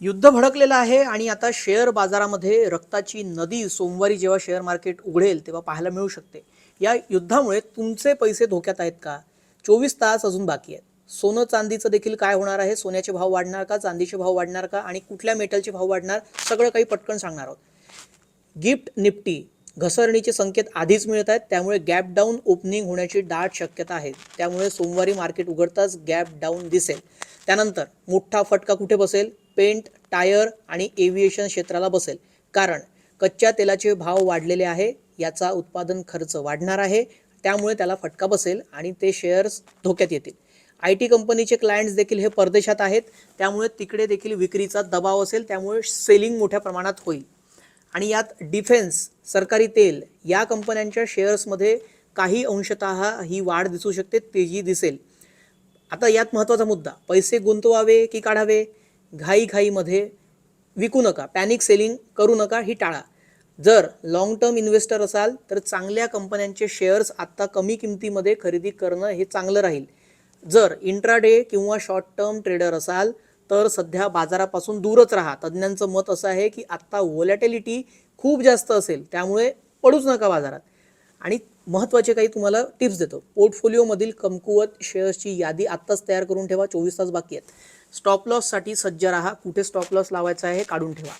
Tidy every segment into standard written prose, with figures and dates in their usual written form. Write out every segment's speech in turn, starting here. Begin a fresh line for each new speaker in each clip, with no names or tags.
युद्ध भडकलेलं आहे आणि आता शेअर बाजारामध्ये रक्ताची नदी सोमवारी जेव्हा शेअर मार्केट उघडेल तेव्हा पाहायला मिळू शकते. या युद्धामुळे तुमचे पैसे धोक्यात आहेत का? 24 तास अजून बाकी आहेत. सोनं चांदीचं देखील काय होणार आहे? सोन्याचे भाव वाढणार का? चांदीचे भाव वाढणार का? आणि कुठल्या मेटलचे भाव वाढणार? सगळं काही पटकन सांगणार आहोत. गिफ्ट निफ्टी घसरणीचे संकेत आधीच मिळत आहेत, त्यामुळे गॅप डाऊन ओपनिंग होण्याची दाट शक्यता आहे. त्यामुळे सोमवारी मार्केट उघडताच गॅप डाऊन दिसेल. त्यानंतर मोठा फटका कुठे बसेल? पेंट, टायर आणि एव्हिएशन क्षेत्राला बसेल. कारण कच्च्या तेलाचे भाव वाढलेले आहे, याचा उत्पादन खर्च वाढणार आहे, त्यामुळे त्याला फटका बसेल आणि ते शेअर्स धोक्यात येतील. IT कंपनीचे क्लायंट्स देखील हे परदेशात आहेत, त्यामुळे तिकडे देखील विक्रीचा दबाव असेल, त्यामुळे सेलिंग मोठ्या प्रमाणात होईल. आणि यात डिफेन्स, सरकारी तेल या कंपन्यांच्या शेअर्समध्ये काही अंशतः ही वाढ दिसू शकते, तेजी दिसेल. आता यात महत्त्वाचा मुद्दा, पैसे गुंतवावे की काढावे? घाईघाईमध्ये विकू नका, पॅनिक सेलिंग करू नका, ही टाळा. जर लॉंग टर्म इन्व्हेस्टर असाल तर चांगल्या कंपन्यांचे शेअर्स आत्ता कमी किमतीमध्ये खरेदी करणं हे चांगलं राहील. जर इंट्राडे किंवा शॉर्ट टर्म ट्रेडर असाल तर सध्या बाजारापासून दूरच राहा. तज्ज्ञांचं मत असं आहे की आत्ता व्होलॅटिलिटी खूप जास्त असेल, त्यामुळे पडूच नका बाजारात. आणि महत्त्वाचे काही तुम्हाला टिप्स देतो. पोर्टफोलिओमधील कमकुवत शेअर्सची यादी आत्ताच तयार करून ठेवा, 24 तास बाकी आहेत. स्टॉप लॉससाठी सज्ज राहा, कुठे स्टॉप लॉस लावायचा आहे काढून ठेवा.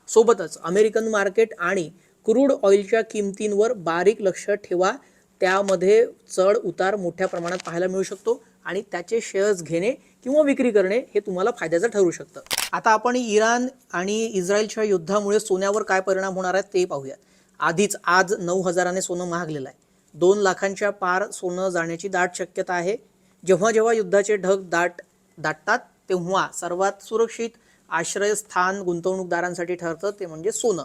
सोबतच अमेरिकन मार्केट आणि क्रूड ऑइलच्या किमतींवर बारीक लक्ष ठेवा. त्यामध्ये चढ उतार मोठ्या प्रमाणात पाहायला मिळू शकतो आणि त्याचे शेअर्स घेणे किंवा विक्री करणे हे तुम्हाला फायद्याचं ठरू शकतं. आता आपण इराण आणि इस्रायलच्या युद्धामुळे सोन्यावर काय परिणाम होणार आहेत ते पाहूयात. आधीच आज 9,000ने सोनं महागलेलं आहे. 2 लाखांच्या पार सोनं जाण्याची दाट शक्यता आहे. जेव्हा जेव्हा युद्धाचे ढग दाटतात तेव्हा सर्वात सुरक्षित आश्रयस्थान गुंतवणूकदारांसाठी ठरतं ते म्हणजे सोनं.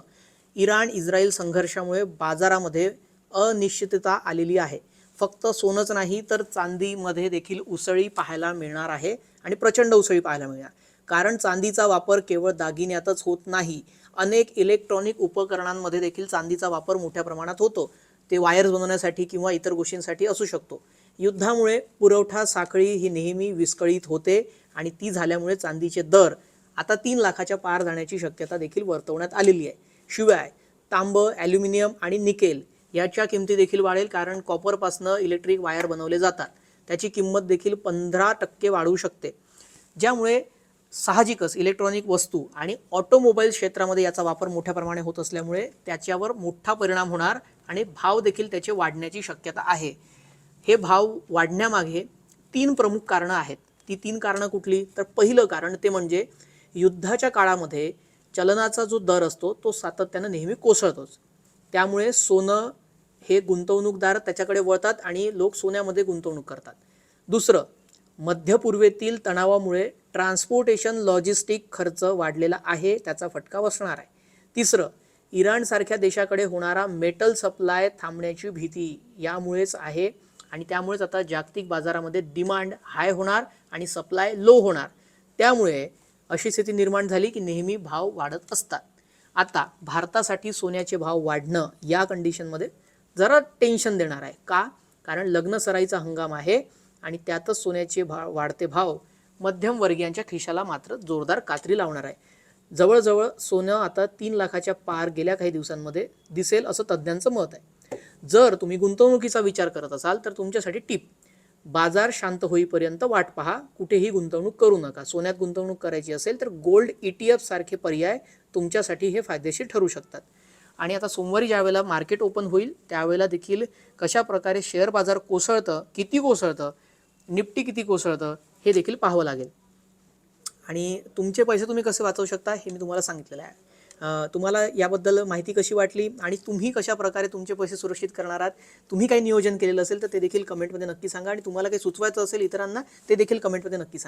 इराण इस्रायल संघर्षामुळे बाजारामध्ये अनिश्चितता आलेली आहे. फक्त सोनंच नाही तर चांदीमध्ये देखील उसळी पाहायला मिळणार आहे आणि प्रचंड उसळी पाहायला मिळणार. कारण चांदीचा वापर केवळ दागिन्यातच होत नाही, अनेक इलेक्ट्रॉनिक उपकरणांमध्ये देखील चांदीचा वापर मोठ्या प्रमाणात होतो. ते वायर्स बनवण्यासाठी किंवा इतर गोष्टींसाठी असू शकतो. युद्धामुळे पुरवठा साखळी ही नेहमी विस्कळीत होते आणि ती झाल्यामुळे चांदीचे दर आता 3 लाखाच्या पार जाण्याची शक्यता देखील वर्तवण्यात आलेली आहे. शिवाय तांब, ॲल्युमिनियम आणि निकेल याच्या किमती देखील वाढेल, कारण कॉपरपासनं इलेक्ट्रिक वायर बनवले जातात. त्याची किंमत देखील 15% वाढू शकते, ज्यामुळे साहजिकच इलेक्ट्रॉनिक वस्तू आणि ऑटोमोबाईल क्षेत्रामध्ये याचा वापर मोठ्या प्रमाणात होत असल्यामुळे त्याच्यावर मोठा परिणाम होणार आणि भाव देखील त्याचे वाढण्याची शक्यता आहे. हे भाव वाढण्यामागे 3 प्रमुख कारणं आहेत. ती 3 कारणं कुठली? तर पहिलं कारण ते म्हणजे युद्धाच्या काळामध्ये चलनाचा जो दर असतो तो सातत्यानं नेहमी कोसळतोच. त्यामुळे सोनं हे गुंतवणूकदार त्याच्याकडे वळतात आणि लोक सोन्यामध्ये गुंतवणूक करतात. दुसरं, मध्य पूर्वेतील तणावामुळे ट्रान्सपोर्टेशन लॉजिस्टिक खर्च वाढलेला आहे, त्याचा फटका बसणार आहे. तिसरं, इराणसारख्या देशाकडे होणारा मेटल सप्लाय थांबण्याची भीती यामुळेच आहे आणि त्यामुळेच आता जागतिक बाजारामध्ये डिमांड हाय होणार आणि सप्लाय लो होणार. त्यामुळे अशी स्थिती निर्माण झाली की नेहमी भाव वाढत असतात. आता भारतासाठी सोन्याचे भाव वाढणं या कंडिशनमध्ये जरा टेन्शन देणार आहे. का? कारण लग्नसराईचा हंगाम आहे आणि त्यातच सोन्याचे वाढते भाव मध्यमवर्गीयांच्या खिशाला मात्र जोरदार कात्री लावणार आहे. जवळजवळ सोनं आता 3 लाखाच्या पार गेल्या काही दिवसांमध्ये दिसेल असं तज्ज्ञांचं मत आहे. जर तुम्ही गुंतवणुकीचा विचार करत असाल तर तुमच्यासाठी टिप, बाजार शांत होईपर्यंत वाट पहा, कुठेही गुंतवणूक करू नका. सोन्यात गुंतवणूक करायची असेल तर गोल्ड ETF सारखे पर्याय तुमच्यासाठी हे फायदेशीर ठरू शकतात. आणि आता सोमवारी ज्यावेळेला मार्केट ओपन होईल त्यावेळेला देखील कशा प्रकारे शेअर बाजार कोसळतं, किती कोसळतं, निफ्टी किती कोसळतं हे देखील पाहावं लागेल. आणि तुमचे पैसे तुम्ही कसे वाचवू शकता हे मी तुम्हाला सांगितलेलं आहे. तुम्हाला याबद्दल माहिती कशी वाटली आणि तुम्ही कशा प्रकारे तुमचे पैसे सुरक्षित करणार आहात, तुम्ही काही नियोजन केलेलं असेल तर ते देखील कमेंटमध्ये नक्की सांगा. आणि तुम्हाला काही सुचवायचं असेल इतरांना ते देखील कमेंटमध्ये नक्की सांगा.